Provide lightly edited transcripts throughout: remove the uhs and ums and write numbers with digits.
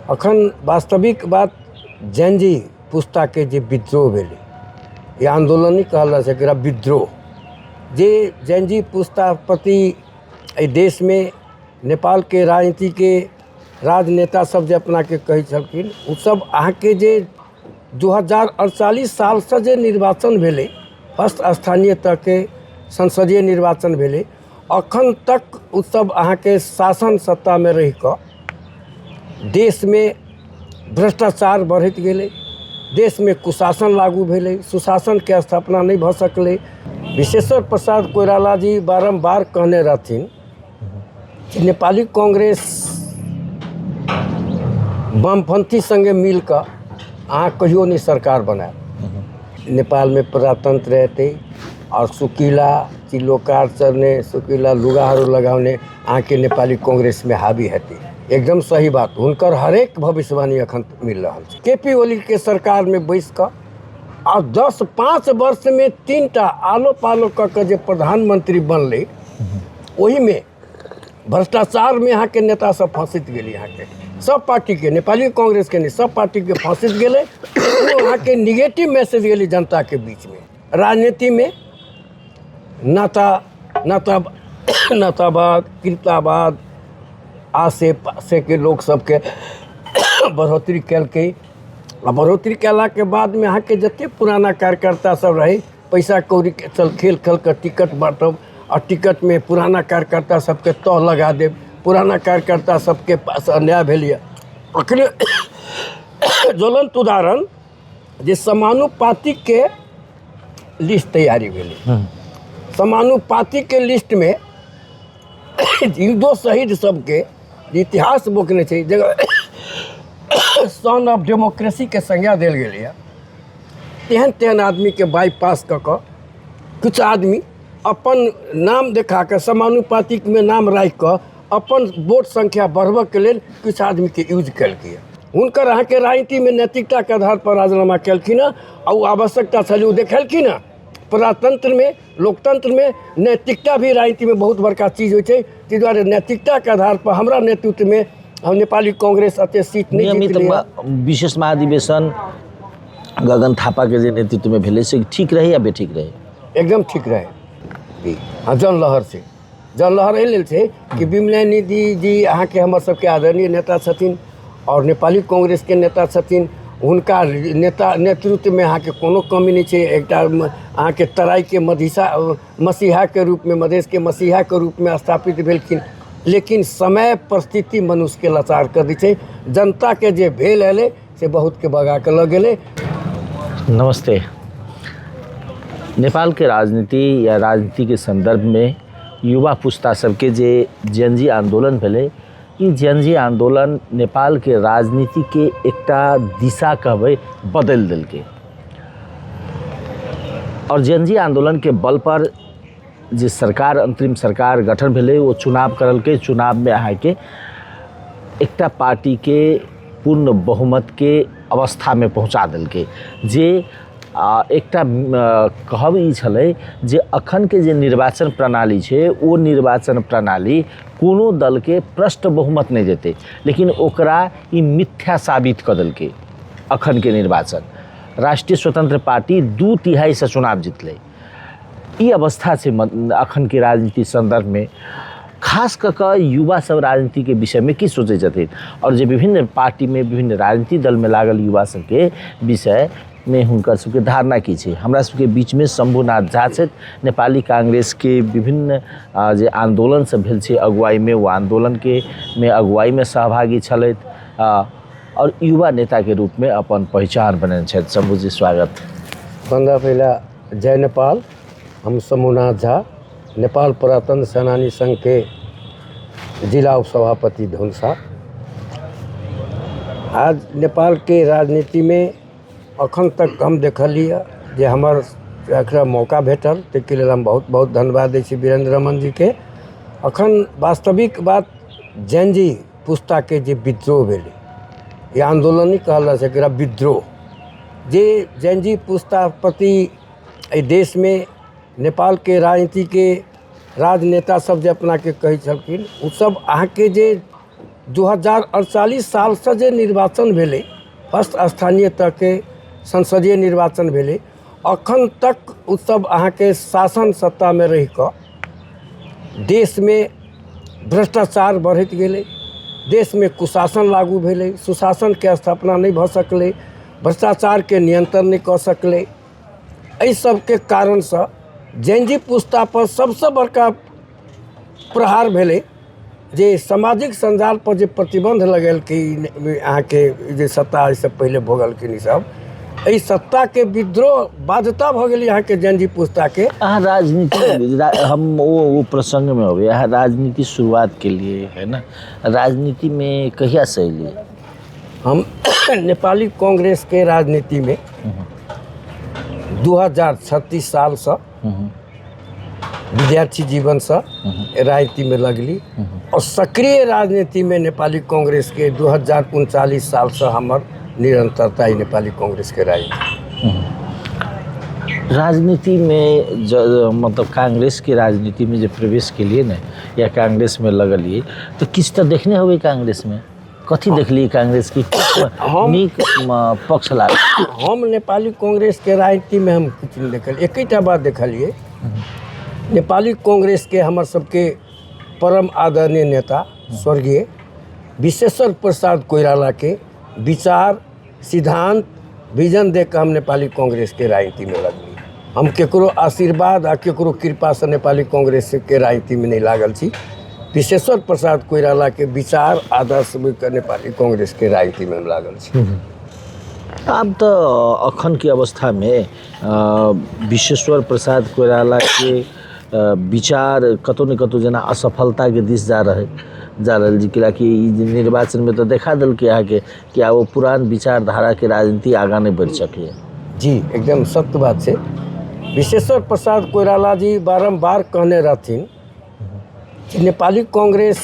अखन वास्तविक बात जैनजी पुस्ता के जे विद्रोह भेलै, ये आंदोलन नहीं कहल जा सके, विद्रोह जे जैनजी पुस्ता प्रति एहि देश में नेपाल के राजनीति के राजनेता सब जे अपना के कहै छलखिन, उ सब अहाँके जे 2048 साल से जे निर्वाचन भेलै, फर्स्ट स्थानीय तक के संसदीय निर्वाचन भेलै, अखन तक उ सब अहाँके शासन सत्ता में रहि कऽ देश में भ्रष्टाचार बढ़त गेलै, देश में कुशासन लागू भेलै, सुशासन के स्थापना नहीं भ सकलै। विश्वेश्वर प्रसाद कोइराला जी बारम्बार कहने रहथिन कि नेपाली कांग्रेस वामपंथी संगे मिल कऽ अहाँ कहियो नहीं सरकार बनाए। नेपाल में प्रजातंत्र रहते और सुकीला चिल्लोकार चढ़ने, सुकीला लुगाहरू लगाउने अहाँ के नेपाली कांग्रेस में हावी हेतै। एकदम सही बात, हुनकर हरेक भविष्यवाणी अखन मिल रहा है। केपी ओली के सरकार में बैस कर और 10-5 वर्ष में 3टा आलो पालो कऽ जे प्रधानमंत्री बनले, वही में भ्रष्टाचार में यहाँ के नेता सब फंसित गेली। यहाँ के सब पार्टी के, नेपाली कांग्रेस के नहीं, सब पार्टी के फंसित गेले। यहाँ के निगेटिव मैसेज गेली जनता के बीच में। राजनीति में नातावाद कृतावाद आसे पासे के लोग सबके बढ़ोतरी कलकै। बढ़ोतरी कला के बाद में अहाँ के जते पुराना कार्यकर्ता सब रहे, पैसा कौड़ी के चल खेल कर टिकट बांटब और टिकट में पुराना कार्यकर्ता सबके तह लगा देब, पुराना कार्यकर्ता सबके पास अन्याय भेलिए। अखने ज्वलंत उदाहरण जे समानुपातिक के लिस्ट तैयारी भेलै, समानुपातिक के लिस्ट में हिंदू शहीद सबके इतिहास बोकने छै, जगह सन ऑफ डेमोक्रेसी के संज्ञा देल गेलै। तेहन आदमी के बाईपास कऽ कुछ आदमी अपन नाम देखा के समानुपातिक में नाम राखि कऽ अपन वोट संख्या बढ़बऽ के लेल कुछ आदमी के यूज कलकै। हुनकर अहाँ के राजनीति में नैतिकता के आधार पर राजीनामा केलखिन और आवश्यकता छलै, ओ देखेलखिन। प्रजातंत्र में, लोकतंत्र में नैतिकता भी राजनीति में बहुत बड़का चीज होय छै। ताहि दुआरे नैतिकता के आधार पर हमरा नेतृत्व में हम नेपाली कांग्रेस अते सीट नहीं नियमित विशेष महाधिवेशन गगन थापा के जे नेतृत्व में भेलै से ठीक रहे या बेठीक रहे? एकदम ठीक रहे। हाँ, जन लहर एहि लेल छै कि विमला निधि जी अहाँ के हमर सबके आदरणीय नेता छथिन और नेपाली कांग्रेस के नेता छथिन। हुनका नेतृत्व में अहाँ के कोनो कमी नहीं छै। एकटा अहाँ के तराई के मसीहा के रूप में, मधेश के मसीहा के रूप में स्थापित भेलखिन। लेकिन समय परिस्थिति मनुष्य के लाचार कर दी छै। जनता के जे भेल एले से बहुत के भगा के लग गेले। नमस्ते। नेपाल के राजनीति या राजनीति के संदर्भ में युवा पुस्ता सबके जे जनजी आंदोलन भेलै, ई जनजी आंदोलन नेपाल के राजनीति के एकटा दिशा कहबै बदल देलकै। और जनजी आंदोलन के बल पर जे सरकार, अंतरिम सरकार गठन भेलै, वो चुनाव करलकै। चुनाव में अहाँ के एकटा पार्टी के पूर्ण बहुमत के अवस्था में पहुँचा देलकै। जे एकटा कहब ई छलै जे अखन के जे निर्वाचन प्रणाली छै, वो निर्वाचन प्रणाली कोनो दल के प्रष्ट बहुमत नहीं देते, लेकिन ओकरा ई मिथ्या साबित कर देलकै। अखन के निर्वाचन राष्ट्रीय स्वतंत्र पार्टी 2/3 से चुनाव जीतलै। ई अवस्था छै अखन के राजनीति संदर्भ में। खास कऽ युवा सब राजनीति के विषय में की सोचै छथिन और जे विभिन्न पार्टी में, विभिन्न राजनीतिक दल में लागल युवा सबके विषय में हुनकर सबके धारणा की छै? हमरा सबके बीच में शंभुनाथ झा छथि, नेपाली कांग्रेस के विभिन्न जे आंदोलन सब भेल छै अगुवाई में, वो आंदोलन के में अगुवाई में सहभागी छलथि और युवा नेता के रूप में अपन पहचान बनेने छथि। शंभु जी, स्वागत। बंदा पहला जय नेपाल। हम शंभुनाथ झा, नेपाल प्रजातंत्र सेनानी संघ के जिला उपसभापति धनुषा। आज नेपाल के राजनीति में अखन तक हम देखलिए जे हमर एकरा मौका भेटल, ताहिके लेल हम बहुत बहुत धन्यवाद दै छी वीरेंद्र रमन जी के। अखन वास्तविक बात जैनजी पुस्ता के जे विद्रोह भेलै, ये आंदोलन नहीं कहल जा सके, विद्रोह जे जैनजी पुस्ता प्रति एहि देश में नेपाल के राजनीति के राजनेता सब जे अपना के कहै छलखिन, उ सब अहाँ के जे 2048 साल से जे निर्वाचन भेलै, फर्स्ट स्थानीय तक के संसदीय निर्वाचन भेलै, अखन तक उ सब अहाँके शासन सत्ता में रहि कऽ देश में भ्रष्टाचार बढ़त गेलै, देश में कुशासन लागू भेलै, सुशासन के स्थापना नहीं भ सकलै, भ्रष्टाचार के नियंत्रण नहीं कऽ सकलै। एहि सब के कारण से जेनजी पुस्ता पर सबसे बड़का प्रहार भेलै जे सामाजिक संजाल पर जे प्रतिबंध लगेलकै अहाँके जे सत्ता से पहले भोगलखिन, ई सब एहि सत्ता के विद्रोह बाध्यता भ गेलै अहाँके जेनजी पुस्ता के। यहाँ राजनीति हम वो प्रसंग में हो गए, यहाँ राजनीति शुरुआत के लिए है ना, राजनीति में कहिया से अलिए? हम नेपाली कांग्रेस के राजनीति में 2036 साल से विद्यार्थी जीवन से राजनीति में लगली और सक्रिय राजनीति में नेपाली कांग्रेस के 2039 साल से हमर निरंतरता ही नेपाली कांग्रेस के राजनीति में मतलब कांग्रेस की राजनीति में जो प्रवेश के लिए ना या कांग्रेस में लगलिए तो किस तरह देखने हुए कांग्रेस में कथी देखलिए कांग्रेस की नीक पक्ष लाग? हम नेपाली कांग्रेस के राजनीति में हम कुछ नहीं देखल, एक बात देखलिए, नेपाली कांग्रेस के हमर सबके परम आदरणीय नेता स्वर्गीय विश्वेश्वर प्रसाद कोइराला के विचार, सिद्धांत, विजन देख के हम नेपाली कांग्रेस के राजनीति में लगली। हम केकरो आशीर्वाद आ केकरो कृपा से नेपाली कांग्रेस के राजनीति में नहीं लागल छी, विश्वेश्वर प्रसाद कोइराला के विचार आदर्श के नेपाली कांग्रेस के राजनीति में हम लागल छी। अब तो अखन की अवस्था में विश्वेश्वर प्रसाद कोइराला के विचार कतौ न कतौ जना असफलता के दिश जा रहल जी, कि निर्वाचन में तो देखा दल के आगे कि वो पुरान विचारधारा के राजनीति आगा नहीं बढ़ सके। जी एकदम सत्य बात है। विश्वेश्वर प्रसाद कोइराला जी बारंबार कहने रहथिन कि नेपाली कांग्रेस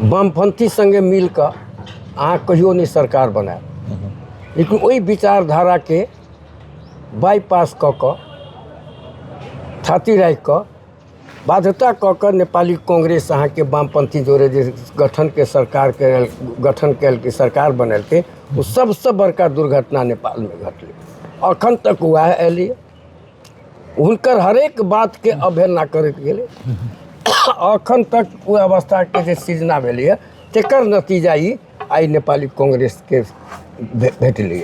वामपंथी संगे मिल कर अहाँ कहियो नहीं सरकार बनाए, लेकिन वही विचारधारा के बाईपास क क छाती राखि कऽ बाध्यता क क नेपाली कांग्रेस अहाँ के वामपंथी जोड़े जे गठन के सरकार के गठन कैल के सरकार बनेलकै, वो सबसे बड़का दुर्घटना नेपाल में घटलै। अखन तक वह एली, हुनकर हरेक बात के अवहेलना करैत गेलै, अखन तक वो अवस्था के जे सृजना भेलै तेकर नतीजा ई आई नेपाली कांग्रेस के भेटलै,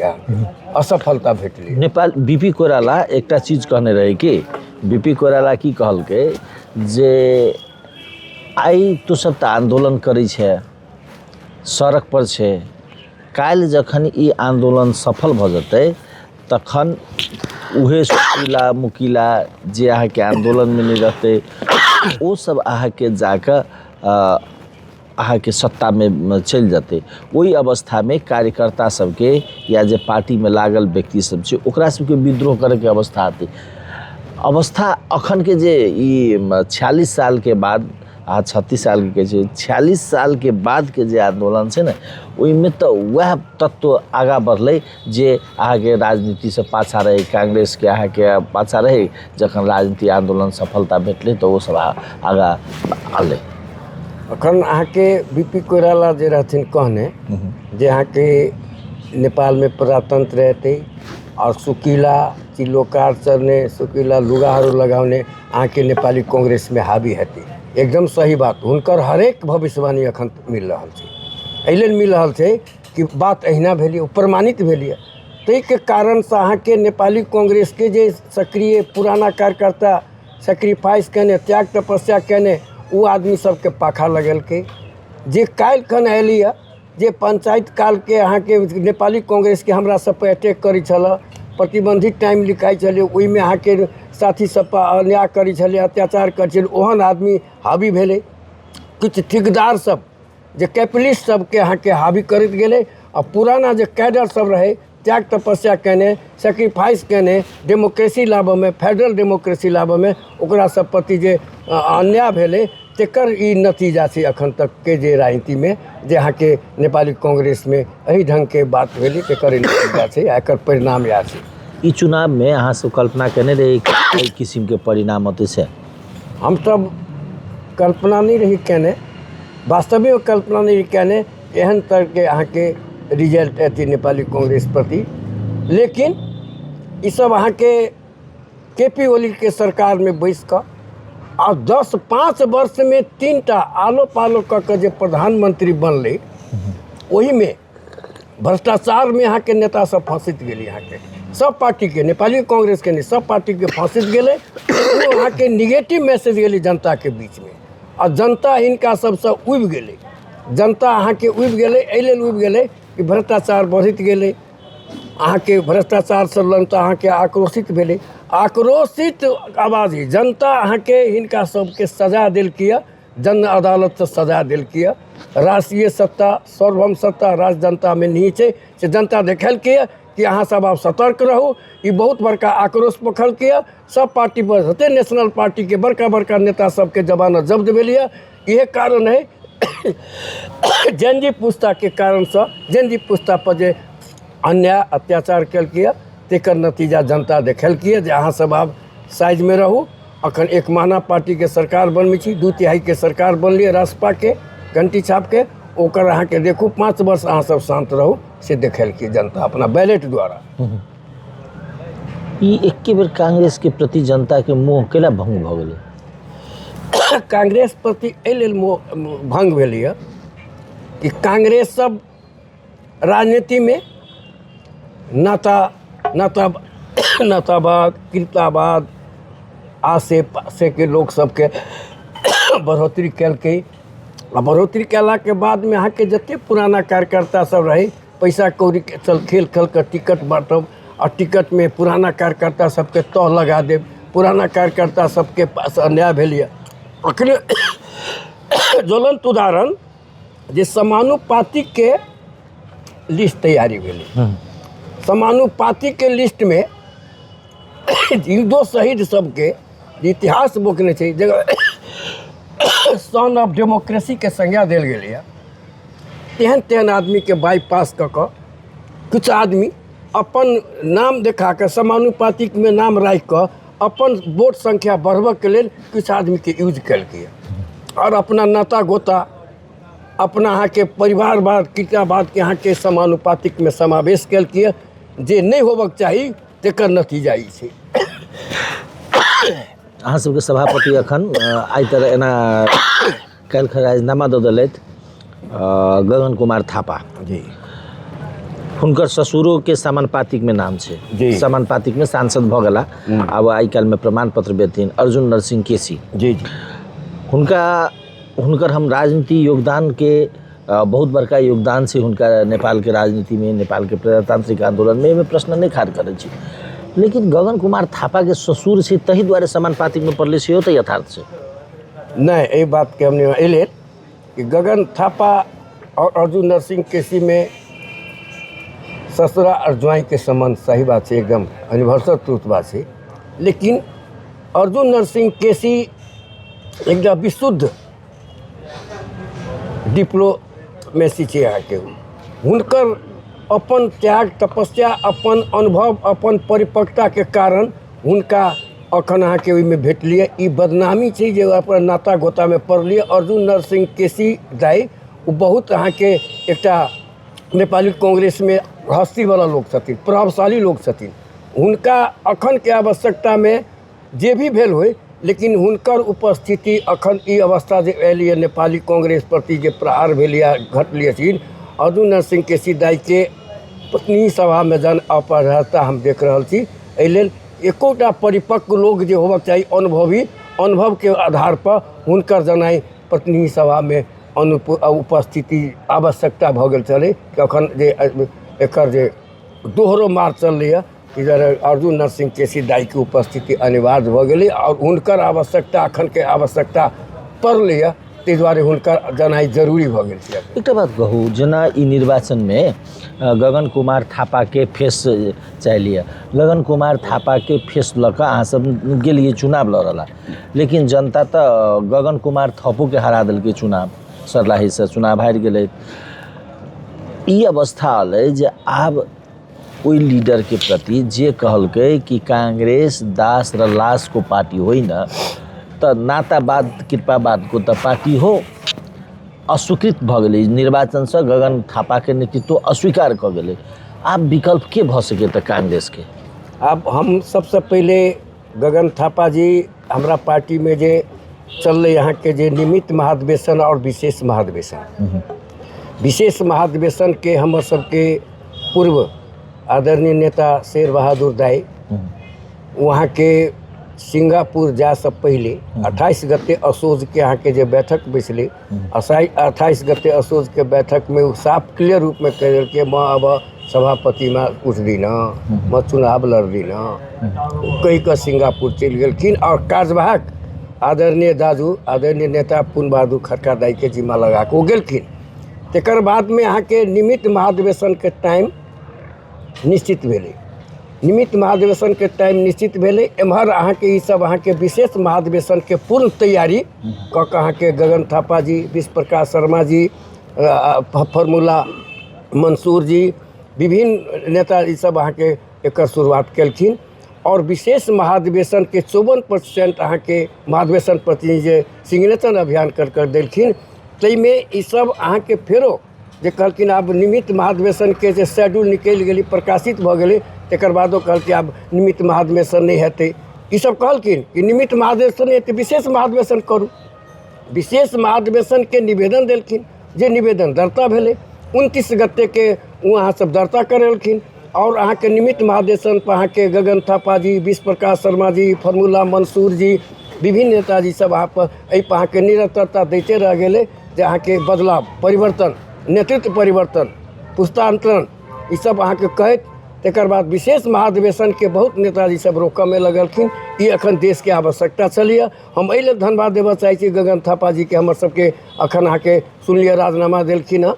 असफलता भेटलै। नेपाल बीपी कोइराला एकटा चीज कहने रहे कि बीपी कोइराला की कहलकै जे आई तो सब तऽ आंदोलन करै छै, सड़क पर छै, काल्हि जखन ई आंदोलन सफल भऽ जेतै तखन उहे सुकीला मुकीला जे अहाँके आंदोलन में नहीं रहते वो सब अहाँके जाकर अहाँके सत्ता में चल जाते। वही अवस्था में कार्यकर्ता सबके या जे पार्टी में लागल व्यक्ति सब छै ओकरा सबके विद्रोह करे के अवस्था आती। अवस्था अखन के जे 46 साल के बाद 36 साल के 46 साल के बाद के जे आंदोलन है ना, ओहिमे तो वह तत्व आगा बढ़ले जे अहाँके राजनीति से पाछा रहे, कांग्रेस के अहाँके पाछा रहे, जखन राजनीति आंदोलन सफलता भेटले तो वो सब आगा आले। अखन अहाँके बीपी कोइराला जे रहथिन कहने जे अहाँके नेपाल में प्रजातंत्र रहते और सुकीला चिलोकार चढ़ने, सुकीला लुगाहरू लगाउने अहाँके नेपाली कांग्रेस में हावी हेतै, एकदम सही बात। हुनकर हरेक भविष्यवाणी अखन मिल रहा है, एहि मिल रहा है कि बात अहिना भेलै, प्रमाणित भेलै। ताहि के कारण से अहाँके नेपाली कांग्रेस के जे सक्रिय पुराना कार्यकर्ता सेक्रीफाइस केने, त्याग तपस्या केने, वो आदमी सबके पाखा लगेलकै। जे काल्हि खन एली जे पंचायत काल के अहाँके नेपाली कांग्रेस के हमरा सब पर अटैक करै छल, प्रतिबंधित टाइम लिखाई छलै, ओहिमे अहाँके साथी सब पर अन्याय करै छलै, अत्याचार करै छलै, ओहन आदमी हावी भेलै। किछु ठेकेदार सब जे कैपिटलिस्ट सबके अहाँके हावी करैत गेलै, आ पुराना जे कैडर सब रहे त्याग तपस्या केने, सेक्रीफाइस केने, डेमोक्रेसी लाबऽमे, फेडरल डेमोक्रेसी लाबऽमे ओकरा सब प्रति जे अन्याय भेलै तेकर ई नतीजा छै अखन तक के जे राजनीति में जे अहाँके नेपाली कांग्रेस में एही ढंग के बात भेलै तेकर ई नतीजा छै, एकर परिणाम इएह छै। ई चुनाव में अहाँ सब कल्पना केने रही कई किस्म के परिणाम होते से? हम सब कल्पना नहीं रही केने, वास्तव में कल्पना नहीं कने एहन तरह के अहाँ के रिजल्ट अथी नेपाली कांग्रेस प्रति। लेकिन ये सब अहाँ के पी ओली के सरकार में बैस कर आ 10-5 वर्ष में 3टा आलो पालो क जे प्रधानमंत्री बनले, वही में भ्रष्टाचार में यहाँ के नेता सब फंसित गेल। यहाँ के सब पार्टी के, नेपाली कांग्रेस के नहीं, सब पार्टी के फंसित गेले। वहाँ के निगेटिव मैसेज गेले जनता के बीच में, और जनता इनका सबसे उब गेले। जनता अहाँ के उब गेले, एहि उब गेले कि भ्रष्टाचार बढ़ित गेले। अहाँ के भ्रष्टाचार से जनता अहाँ के आक्रोशित भेले। आक्रोशित आवाज ही जनता अहाँ के हिनका सबके सजा दिल किया, जन अदालत से सजा दिल किया। राष्ट्रीय सत्ता, सार्वभौम सत्ता राज्य जनता में नहीं है से जनता देखल किया कि अहाँ सब आप सतर्क रहू। ये बहुत बड़का आक्रोश पखल किया। सब पार्टी पर नेशनल पार्टी के बड़का बड़का नेता सबके जमानत जब्त भेलिए। यह कारण है जनजी पुस्ता के कारण से जनजी पुस्ता पर जे अन्याय अत्याचार कल किया, तेकर नतीजा जनता देखल किया जे अहाँ सब आप साइज में रहू। अखन एक महीना पार्टी के सरकार बनबै छी, 2/3 के सरकार बनलिए रासपा के घंटी छाप के, ओकर अहाँ के देखू 5 वर्ष अहाँ सब शांत रहू से देखल कि जनता अपना बैलेट द्वारा। ई एक बेर कांग्रेस के प्रति जनता के मोह केला भंग भ गेलै? कांग्रेस प्रति एहि लेल मोह भंग भेलै कि कांग्रेस सब राजनीति में नातावाद, कृतावाद आसे पासे के लोग सबके बढ़ोतरी कलकै। आ बढ़ोतरी कला के बाद में अहाँ के जते पुराना कार्यकर्ता सब रहे, पैसा कौड़ी के चल खेल कर टिकट बांटब, और टिकट में पुराना कार्यकर्ता सबके तह लगा देब। पुराना कार्यकर्ता सबके पास अन्याय भेलिए। अखने ज्वलंत उदाहरण जे समानुपातिक के लिस्ट तैयारी भेलै। समानुपातिक के लिस्ट में हिंदू शहीद सबके इतिहास बोकने छै, जगह सन ऑफ डेमोक्रेसी के संज्ञा देल गेलै। तेहन आदमी के बाईपास क कुछ आदमी अपन नाम देखा के समानुपातिक में नाम राखि कर अपन वोट संख्या बढ़बऽ के लेल कुछ आदमी के यूज कलकै, और अपना नाता गोता, अपना अहाँ के परिवारवाद, कीटावाद के अहाँ के समानुपातिक में समावेश कलकै, जे नहीं होबक चाही तेकर नतीजा ई छै। अहाँ सबके सभापति अखन आइ तरह एना काल्हि राजीनामा दऽ देलथि गगन कुमार थापा जी। हुनकर ससुरो के समानुपातिक में नाम छै जी। समानुपातिक में सांसद भऽ गेला। आब आइ काल्हि में प्रमाण पत्र देथिन अर्जुन नरसिंह केसी जी जी। हुनकर हम राजनीति योगदान के बहुत बड़का योगदान से हुनका नेपाल के राजनीति में, नेपाल के प्रजातांत्रिक आंदोलन में प्रश्न नहीं खाड़ करे छी। लेकिन गगन कुमार थापा के ससुर से तही द्वारे समानुपातिक में पड़ले से तो यथार्थ से नहीं। ये बात के हमने एले कि गगन थापा और अर्जुन नरसिंह केसी में ससुरा और ज्वाई के संबंध सही बात है, एकदम यूनिवर्सल ट्रूथ बात है। लेकिन अर्जुन नरसिंह केसी एकदम विशुद्ध डिप्लोमेसी छै। यहाँ के हुनकर अपन त्याग तपस्या, अपन अनुभव, अपन परिपक्वता के कारण हुनका अखन अहाँ के ओहिमे भेटलिए। ई बदनामी छै जे अपन नाता गोता में पड़लिए। अर्जुन नरसिंह केसी दाई वो बहुत अहाँ के एकटा नेपाली कांग्रेस में हस्ती वाला लोग छथिन, प्रभावशाली लोग छथिन। हुनका अखन के आवश्यकता में जे भी भेल होय, लेकिन हुनकर उपस्थिति अखन ई अवस्था जे एलिए नेपाली कांग्रेस प्रति जे प्रहार भेलिए घटलिए छथिन, अर्जुन नरसिंह केसी दाई के पत्नी सभा में जन अपराधता हम देख रहा छी। एहि लेल एकोटा परिपक्व लोग जे होबक चाही, अनुभवी, अनुभव के आधार पर हुनकर जनाई पत्नी सभा में उपस्थिति आवश्यकता भ गेल छलै। अखन जे एकर जे दोहरो मार चललै इधर अर्जुन नरसिंह केसी दाई के उपस्थिति अनिवार्य भ गेलै, और हुनकर आवश्यकता अखन के आवश्यकता पड़लै, ताहि दुआरे हुनकर जनाई जरूरी भ गेल छै। एकटा बात कहू, जेना ई निर्वाचन में गगन कुमार थापा के फेस चाहिए, गगन कुमार थापा के फेस लऽ कऽ अहाँ सब गेलिए चुनाव लड़ला, लेकिन जनता तो गगन कुमार थापो के हरा देलकै चुनाव, सरलाही से चुनाव हारि गेलै। ई अवस्था अलै जे आब ओई लीडर के प्रति जे कहलकै कि कांग्रेस दास र लाश को पार्टी होइन, तो नातावाद कृपावाद को तो पार्टी हो, अस्वीकृत भ गेलै, निर्वाचन से गगन थापा के नेतृत्व अस्वीकार क गेलै। आब विकल्प के भ सके त कांग्रेस के? अब हम सबसे पहले गगन थापा जी हमरा पार्टी में जे चल यहाँ के जे निमित्त महाधिवेशन और विशेष महाधिवेशन, विशेष महाधिवेशन के हमर सबके पूर्व आदरणीय नेता शेर बहादुर दाई वहाँ के सिंगापुर जा से पहले 28 गते असोज के यहाँ के जे बैठक बैसले, 28 गते असोज के बैठक में साफ क्लियर रूप में कह के मैं अब सभापति में उठ दिन, मैं चुनाव लड़ दिन कही का सिंगापुर चल गलखिन और कार्यवाहक आदरणीय दादू आदरणीय नेता पुन बहादुर खड़का दाई के जिम्मा लगा के वो गलखिन। तकर बाद में यहाँ के निमित्त महाधिवेशन के टाइम निश्चित भेले, निमित्त महाधिवेशन के टाइम निश्चित भेले। एम्हर अहाँ के ई सब अहाँ के विशेष महाधिवेशन के पूर्ण तैयारी क के अहाँ के गगन थापा जी, विश्व प्रकाश शर्मा जी, फॉर्मूला मंसूर जी, विभिन्न नेता ई सब अहाँ के एकर शुरुआत केलखिन और विशेष महाधिवेशन के 54% अहाँ के महाधिवेशन प्रतिनिधि जे सिग्नेचर अभियान कर देलखिन। तैमे ई सब अहाँ के फेरो जे कहलखिन आब निमित्त महाधिवेशन के जे शेड्यूल निकलि गेली, प्रकाशित भ गेलै, तकर बादो कहलखिन आब निमित्त महाधिवेशन नहीं हेतै। ई सब कहलखिन कि निमित्त महाधिवेशन नहीं हेतै, विशेष महाधिवेशन करू। विशेष महाधिवेशन के निवेदन देलखिन, जे निवेदन दर्ता भेलै 29 गते के वहाँ सब दर्ता करेलखिन और अहाँ के निमित्त महाधिवेशन पर अहाँ के गगन थापा जी, विश्व प्रकाश शर्मा जी, फॉर्मूला मंसूर जी, विभिन्न नेताजी सब अहाँ पर अहाँ के निरंतरता देते रह गेलै जे अहाँ के बदलाव, परिवर्तन, नेतृत्व परिवर्तन, पुस्तांतरण ई सब अहाँ के कहैत तकर बाद विशेष महाधिवेशन के बहुत नेताजी सब रोकऽ में लगलखिन। ई अखन देश के आवश्यकता छलिए। हम एहि लेल धन्यवाद देबऽ चाहै छी गगन थापा जी के, हमर सबके अखन अहाँ के सुनलिए राजीनामा देलखिन हँ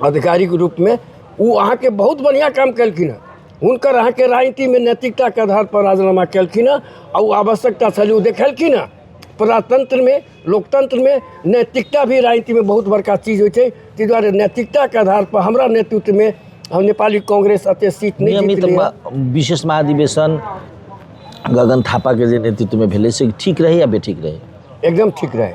आधिकारिक रूप में। वो अहाँ के बहुत बढ़िया काम केलखिन हँ, हुनकर अहाँ के राजनीति में नैतिकता के आधार पर राजीनामा केलखिन हँ और आवश्यकता छलै, वो देखेलखिन हँ। प्रजातंत्र में, लोकतंत्र में नैतिकता भी राजनीति में बहुत बड़का चीज होइ छै। ताहि दुआरे नैतिकता के आधार पर हमरा नेतृत्व में हम नेपाली कांग्रेस अते सीट नहीं नियमित विशेष महाधिवेशन गगन थापा के जे नेतृत्व में भेलै से ठीक रहे या बेठीक रहे? एकदम ठीक रहे,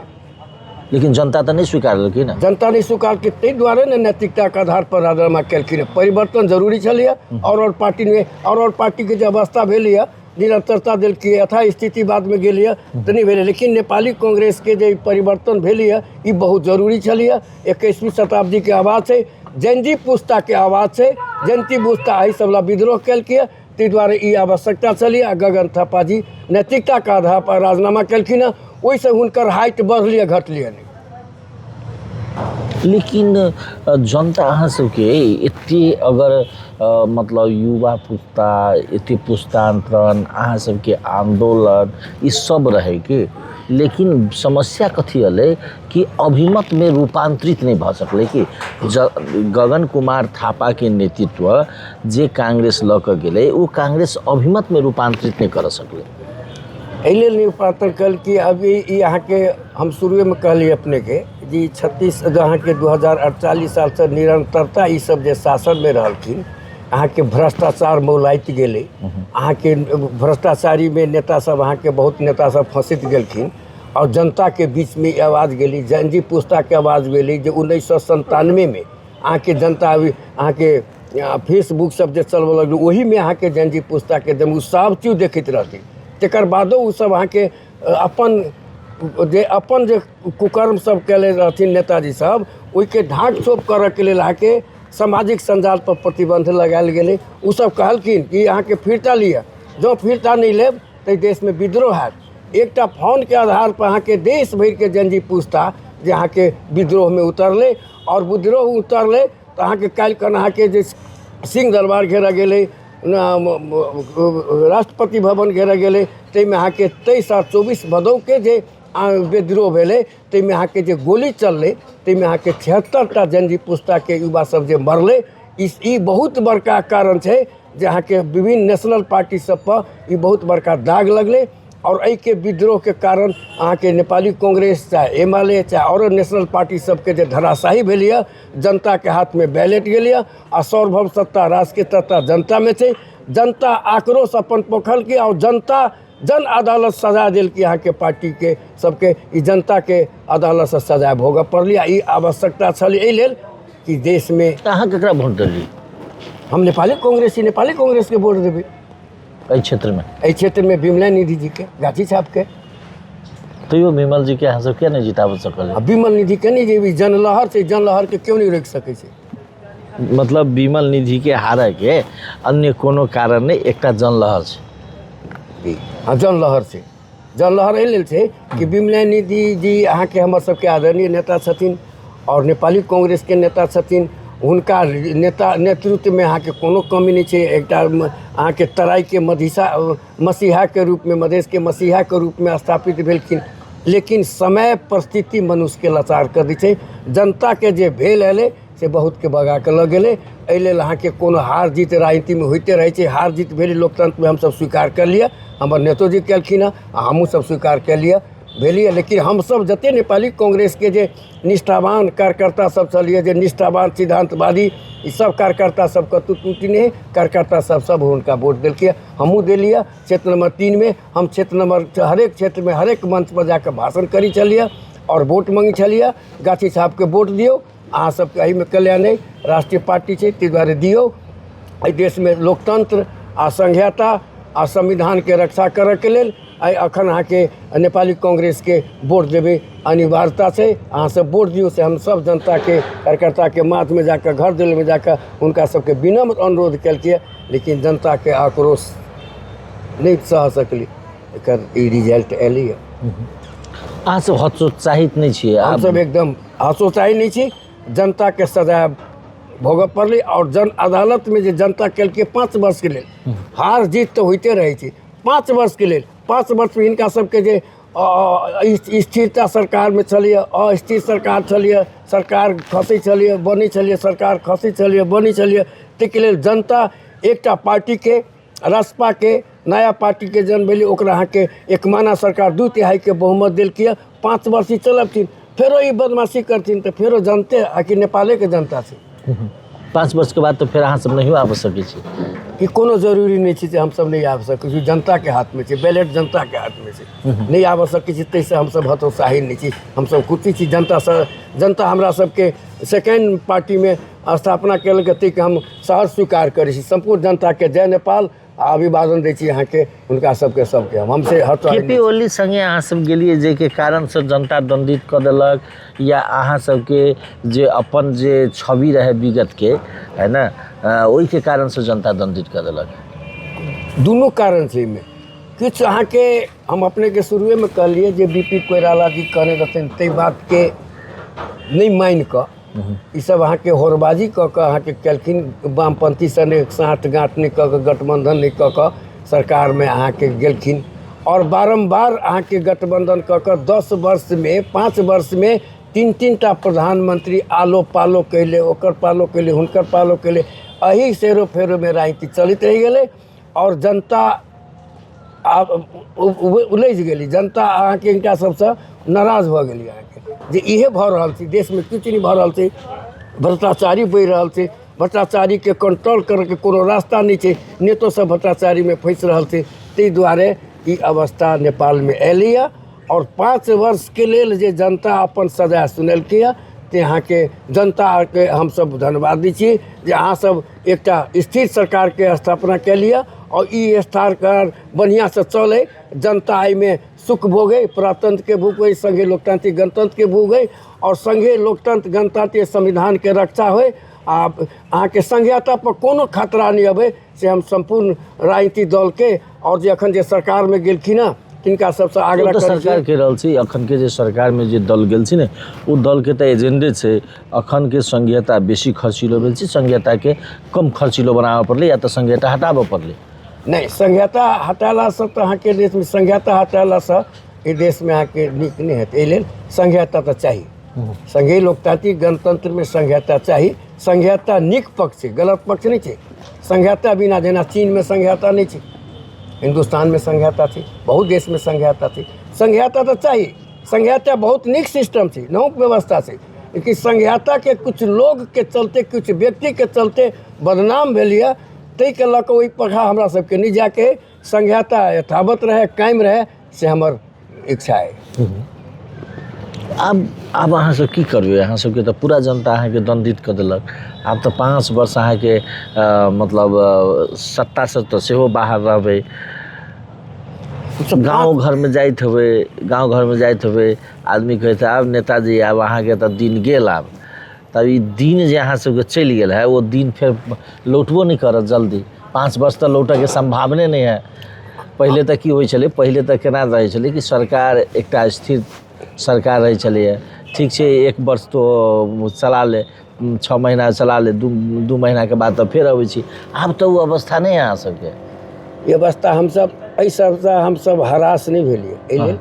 लेकिन जनता तो नहीं स्वीकार लेलखिन ना। जनता नहीं स्वीकार के ताहि दुआरे ने नैतिकता के आधार पर राजीनामा केलखिन। परिवर्तन जरूरी छलिए और पार्टी में और पार्टी के जो अवस्था भेलै, निरंतरता देलकै, यथा स्थिति बाद में गेलिए तो नहीं भेलै, लेकिन नेपाली कांग्रेस के जो परिवर्तन भेलै ई बहुत जरूरी छलिए। 21वीं शताब्दी के आवाज है, जैनजी पुस्ता के आवाज है, जयंती पुस्ता एहि सबला विद्रोह केलकै, ताहि दुआरे ई आवश्यकता छलिए। गगन थापा जी नैतिकता के आधार पर राजीनामा केलखिन हँ, ओहिसँ हुनकर हाइट बढ़लिए घटलिए नहीं। लेकिन जनता अहाँ सबके एते अगर मतलब युवा पुस्ता एते पुस्तांतरण अहाँ सबके आंदोलन ई सब रहे के, लेकिन समस्या कथी अलै कि अभिमत में रूपांतरित नहीं भ सकलै कि गगन कुमार थापा के नेतृत्व जे कांग्रेस ल के गेलै वो कांग्रेस अभिमत में रूपांतरित नहीं कर सकलै। एहि नहीं रूपांतरण कल कि अभी ये अहाँ के हम शुरू में कहलिए अपने के जी 36 अहाँ के 2048 साल से निरंतरता ई सब जे शासन में रहलखिन, अहाँ के भ्रष्टाचार मौलाइत गेलै, अहाँ के भ्रष्टाचारी में नेता सब अहाँ के बहुत नेता सब फंसित गेलखिन और जनता के बीच में आवाज़ गेली, जैनजी पुस्ता के आवाज़ गेली जे 1997 में अहाँ के जनता अहाँ के फेसबुक सब जे चलबऽ लगलै वही में अहाँ के जैनजी पुस्ता के दम सब चीज देखैत रहथिन। तकर बादो उ सब अहाँ के अपन जे कुकर्म सब केले रहथिन नेताजी सब, ओहिके ढाक छोप करऽ के लेल अहाँ के सामाजिक संजाल पर प्रतिबंध लगायल गेलै। उ सब कहलखिन कि अहाँ के फिरता लिअ, जो फिरता नहीं लेब तो देश में विद्रोह हैत। एकटा फोन के आधार पर अहाँ के देश भर के जैनजी पुस्ता जे अहाँ के विद्रोह में उतरले और विद्रोह उतरले तो अहाँ के काल्हि खन अहाँ के जे सिंह दरबार घेरा गेलै, राष्ट्रपति भवन घेरा गेलै, ताहिमे अहाँ के 23 और 24 भदौ के जे विद्रोह भेलै, ताहिमे अहाँ के जे गोली चललै, ताहिमे अहाँ के 76टा जैनजी पुस्ता के युवा सब जे मरलै। ई बहुत बड़का कारण छै जे अहाँ के विभिन्न नेशनल पार्टी सब पर ई बहुत बड़का दाग लगलै और एहि के विद्रोह के कारण अहाँ के नेपाली कांग्रेस चाहे एमाले चाहे और नेशनल पार्टी सब के जे धराशाही भेलै, जनता के हाथ में बैलेट गेलै आ सार्वभौम सत्ता राष्ट्र के सत्ता जनता में छै। जनता आक्रोश अपन पोखलकै और जनता जन अदालत सजा दिल कि यहाँ के पार्टी के सबके ई जनता के अदालत से सजा भोगऽ पड़ल। ई आवश्यकता छल एहि लेल कि देश में अहाँ केकरा वोट देलियै हम नेपाली कांग्रेस के वोट देबै। एहि क्षेत्र में? एहि क्षेत्र में विमला निधि जी के, गाछी छाप के। तैयो विमल जी के अहाँ सब किया नहीं जिताब सकल? विमल निधि के नहीं जेबी, जनलहर से जनलहर के क्यों नहीं रोक सकै छै? मतलब विमल निधि के हारे के अन्य कोनो कारण नहीं, एकटा जनलहर छै। हाँ, जनलहर से जनलहर एहि लेल छै कि विमला निधि जी अहाँ के हमर सबके आदरणीय नेता छथिन और नेपाली कांग्रेस के नेता छथिन। हुनका नेतृत्व में अहाँ के कोनो कमी नहीं छै। एकटा अहाँ के तराई के मसीहा के रूप में, मधेश के मसीहा के रूप में स्थापित भेलखिन। लेकिन समय परिस्थिति मनुष्य के लाचार कर दै छै। जनता के जे भेल एलै से बहुत के भगा के लग गेलै। एहि लेल अहाँ के कोनो हार जीत राजनीति में होते रहे छै। हार जीत भेलै लोकतंत्र में, हम सब स्वीकार कर लिया। हमर नेतो जी केलखिन हँ, हमहूँ सब स्वीकार कर लिया भेलिए। लेकिन हम सब जते नेपाली कांग्रेस के जे निष्ठावान कार्यकर्ता सब छलिए, जे निष्ठावान सिद्धांतवादी, ई सब कार्यकर्ता सब कतौ टूटी नहीं। कार्यकर्ता सब हुनका वोट दिलकै, हमहूँ दिलिए। क्षेत्र नंबर 3 में हम क्षेत्र नंबर हरेक क्षेत्र में हरेक मंच पर जाकर भाषण करी छलिए और वोट मंगी छलिए। गाछी छाप के वोट दियो, अहाँ सबके एहिमे कल्याण है। राष्ट्रीय पार्टी छै, ताहि दुआरे दियौ। एहि देश में लोकतंत्र आ संघीयता आ संविधान के रक्षा करऽ के लेल अखन अहाँ के नेपाली कांग्रेस के वोट देवे अनिवार्यता से। अहाँ सब वोट दियो से हम सब जनता के कार्यकर्ता के माथ में जाकर, घर दिल में जाकर उनका सबके विनम्र अनुरोध केलकै। लेकिन जनता के आक्रोश नहीं सह सकली, एकर ई रिजल्ट एलै। अहाँ सब हतोत्साहित नहीं छियै? हम सब एकदम हतोत्साहित नहीं छी। जनता के सजा भोगऽ पड़लै और जन अदालत में जे जनता केलकै 5 वर्ष के लेल, हार जीत तो होते रहे छै। 5 वर्ष के लेल, 5 वर्ष में हिनका सबके जे स्थिरता सरकार में छलिए, अस्थिर सरकार छलिए, सरकार खसै छलिए बनै छलिए, सरकार खसै छलिए बनै छलिए। ताहिके लेल जनता एकटा पार्टी के, रासपा के नया पार्टी के जन्म भेलै, ओकरा अहाँ के एकमाना सरकार 2/3 के बहुमत देलकै। 5 वर्ष ही चलबथिन, फेरो ई बदमाशी करथिन तो फेरो जनते आखिर नेपाले के जनता छै। 5 वर्ष के बाद तो फिर अहाँ सब नहीं आबि सकै छी? ई कोनो जरूरी नहीं छै जे हम सब नहीं आबि सकै छी। जनता के हाथ में छै, बैलेट जनता के हाथ में छै। नहीं आबि सकै छी, ताहिसँ हम सब हतोत्साहित नहीं छी। हम सब खुशी छी। जनता हमरा सबके सेकेंड पार्टी में स्थापना केलकै, ताहिके हम सहर्ष स्वीकार करै छी। संपूर्ण जनता के जय नेपाल आ अभिवादन दै छी अहाँ के, हुनका सबके हमसे केपी ओली संगे अहाँ सब गेलिए जे के कारण से जनता दंडित कऽ देलक, या अहाँ सबके जे अपन जे छवि रहे विगत के, है ना, ओहि के कारण से जनता दंडित कऽ देलक? दुनू कारण छै एहिमे। किछु अहाँ के हम अपने के शुरुए में कहलिए जे बीपी कोइराला जी कहने रहथिन, ताहि बात के नहीं मान कऽ ई सब अहाँ के होरबाजी कऽ कऽ अहाँ के केलखिन। वामपंथी सने साँठगाँठ नहीं कऽ कऽ, गठबंधन नहीं कऽ कऽ सरकार में अहाँ के गेलखिन और बारम्बार अहाँ के गठबंधन कऽ कऽ 10 वर्ष में, 5 वर्ष में 3-3टा प्रधानमंत्री आलो पालो कैले, ओकर पालो कैले, हुनकर पालो कैले। एही सेरो फेरो में राजनीति चलित रहि गेलै और जनता उलझि गेली। जनता अहाँ के इनका सबसे नाराज भऽ गेली अहाँ के जे इहे भऽ रहल छै। देश में किछु नहीं भऽ रहल छै, भ्रष्टाचारी बढ़ि रहल छै। भ्रष्टाचारी के कंट्रोल करे के कोनो रास्ता नहीं छै। नेतो सब भ्रष्टाचारी में फंसि रहल छै। ताहि दुआरे ई अवस्था नेपाल में एलै और 5 वर्ष के लेल जे जनता अपन सजा सुनेलकै ते अहाँ के जनता के हम सब धन्यवाद दै छी जे अहाँ सब एकटा स्थिर सरकार के स्थापना केलिए और ई सरकार बढ़िया से चले। जनता एहिमे सुख भोगे, प्रजातंत्र के भोगे, संघीय लोकतांत्रिक गणतंत्र के भोगे और संघीय लोकतंत्र गणतांत्रिक संविधान के रक्षा होए। अहाँ के संघीयता पर कोनो खतरा नहीं अबे से हम संपूर्ण राजनीतिक दल के और जे अखन जे सरकार में गेलखिन हँ तिनका सबसे आग्रह तो सरकार के रहल छी। अखन के जे सरकार में जे दल गेल छी ने, ओ दल के तो एजेंडे छै अखन के संघीयता बेसी खर्चीलो भेल छै, संघीयता के कम खर्चीलो बनाबऽ पड़लै, या तो संघीयता हटाबऽ पड़लै? नहीं, संघीयता हटाला से तो अहाँ के देश में संघीयता हटाला से ई देश में अहाँ के नीक नहीं हेतै। एहि लेल संघीयता तो चाहिए। संघीय लोकतांत्रिक गणतंत्र में संघीयता चाहिए। संघीयता नीक पक्ष छै, गलत पक्ष नहीं छै। संघीयता बिना, जेना चीन में संघीयता नहीं छै, हिंदुस्तान में संघीयता थी, बहुत देश में संघीयता थी। संघीयता तो चाहिए। संघीयता बहुत नीक सिस्टम थी, नौक व्यवस्था से। लेकिन संघीयता के कुछ लोग के चलते, कुछ व्यक्ति के चलते बदनाम भेलिए। ताहि के लऽ कऽ ओहि पढ़ा हमरा सबके नहीं जाके संघीयता यथावत रहे, कायम रहे, से हमर इच्छा है। आब अहाँ सब की करबै? अहाँ सबके तऽ पूरा जनता अहाँके दंडित कऽ देलक। आब तऽ 5 वर्ष अहाँके मतलब सत्ता से तऽ सेहो बाहर रहबै। गाँव घरमे जाइत हेबै, आदमी कहैत आब नेताजी आब अहाँके तऽ दिन गेल। आब तब ई दिन जे अहाँ सबके चलि गेल है, वो दिन फेर लौटबो नहीं करत जल्दी। 5 वर्ष तऽ लौटऽके संभावने नहीं है। पहिले तऽ की होइ छलै, पहिले तऽ केना रहै छलै कि सरकार एकटा स्थिर सरकार रहै छलैए। ठीक छै, 1 वर्ष तो चला ले, 6 महीना चला ले, 2 महीनाके बाद तऽ फेर अबै छी। आब तऽ वो अवस्था नहीं है अहाँ सबके। ये अवस्था हमसब एहि सबसँ हमसब हरास नहीं भेलिए, एहि लेल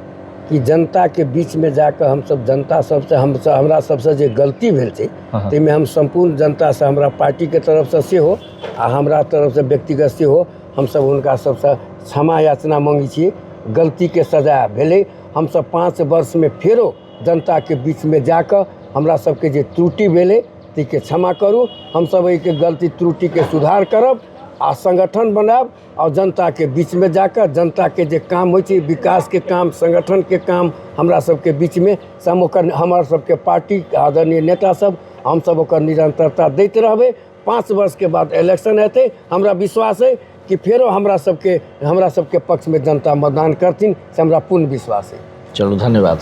कि जनता के बीच में जाकर हमसब जनता सबसे हमरा सबसे जे गलती भेल छै ताहिमे हम संपूर्ण जनता से, हमरा पार्टी के तरफ से सेहो आ हमरा तरफ से व्यक्तिगत सेहो हमसब हुनका सबसे क्षमा याचना मांगी छी। गलती के सजा भेलै, हमसब 5 वर्ष में फेरो जनता के बीच में जाकर हमरा सबके जे त्रुटि भेलै ताहिके क्षमा करू। हमसब एहिके गलती त्रुटि के सुधार करब आ संगठन बनाब और जनता के बीच में जाकर जनता के जे काम होइ छै, विकास के काम, संगठन के काम, हमरा सबके बीच में हमर सबके पार्टी आदरणीय नेता सब, हम सब ओकर निरंतरता दैत रहबै। 5 वर्ष के बाद इलेक्शन हेतै, हमरा विश्वास है कि फेरो हमरा सबके पक्ष में जनता मतदान करथिन, से हमरा पूर्ण विश्वास है। चलो धन्यवाद।